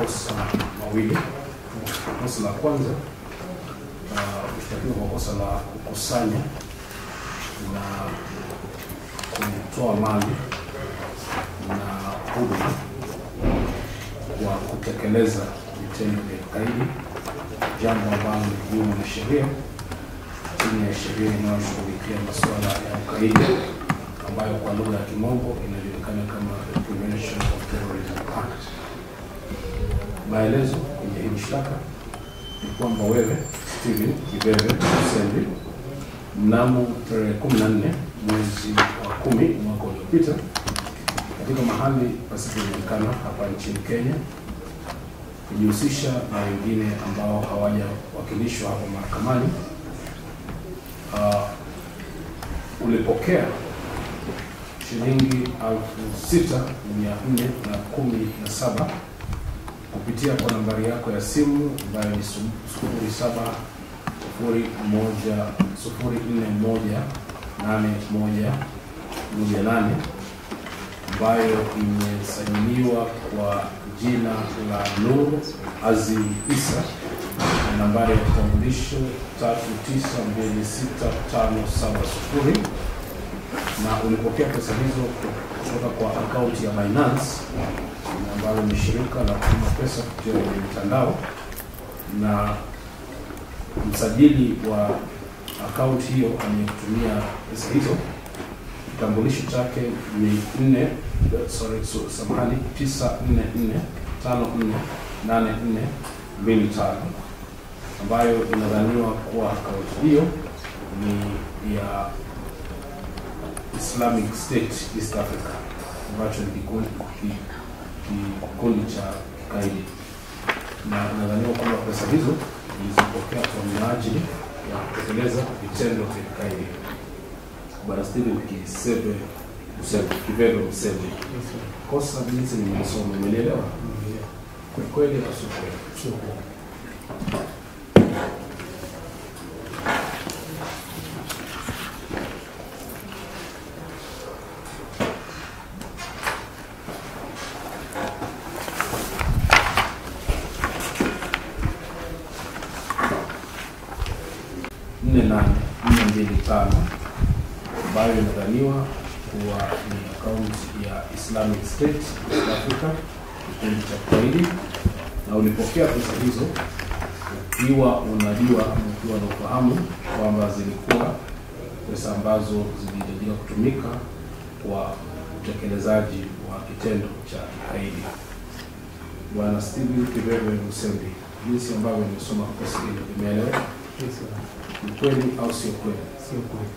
makosa mawili. Kosa la kwanza mshtakiwa kwa kosa la kukusanya na kutoa mali na huduma kwa kutekeleza vitendo vya ukaidi, jambo ambalo ni kinyume na sheria chini ya sheria inayoshughulikia masuala ya ukaidi ambayo kwa lugha ya Kimombo inajulikana kama the Prevention of Terrorism Act. Maelezo kwenye hili shtaka ni kwamba wewe Steven Kibebe Musembi mnamo tarehe 14 mwezi wa 10 mwaka uliopita katika mahali pasipojulikana hapa nchini Kenya kujihusisha na wengine ambao hawajawakilishwa hapa mahakamani, ulipokea shilingi 6,417 kupitia kwa nambari yako ya simu ambayo ni 0701041818 ambayo imesajiliwa kwa jina la Nur Azim Isa na nambari ya kitambulisho 3926570, na ulipokea pesa hizo kutoka kwa akaunti ya Binance ambalo ni shirika la kutuma pesa kupitia kwenye mitandao, na msajili wa akaunti hiyo amekutumia pesa hizo. Kitambulisho chake ni 944548425 ambayo inadhaniwa kuwa akaunti hiyo ni ya Islamic State East Africa ambacho ni kikundi cha kikaidi, na inadhaniwa kwamba pesa hizo zilizopokea kwa minajili ya kutekeleza vitendo vya kikaidi. Bwana Steven Kibebe Musembi, kosa jinsi nimesoma, umenielewa? Kwa kweli au sio kweli? Sio kweli. ambayo inadhaniwa kuwa ni akaunti ya Islamic State East Africa, kikundi cha kikaidi, na ulipokea pesa hizo ukiwa unajua ukiwa na ufahamu kwamba zilikuwa pesa ambazo zilihitajika kutumika kwa utekelezaji wa kitendo cha kikaidi. Bwana Steven Kibebe Musembi, jinsi ambavyo nimesoma kosa hilo, imeeleweka? Ni kweli au sio kweli? Sio kweli.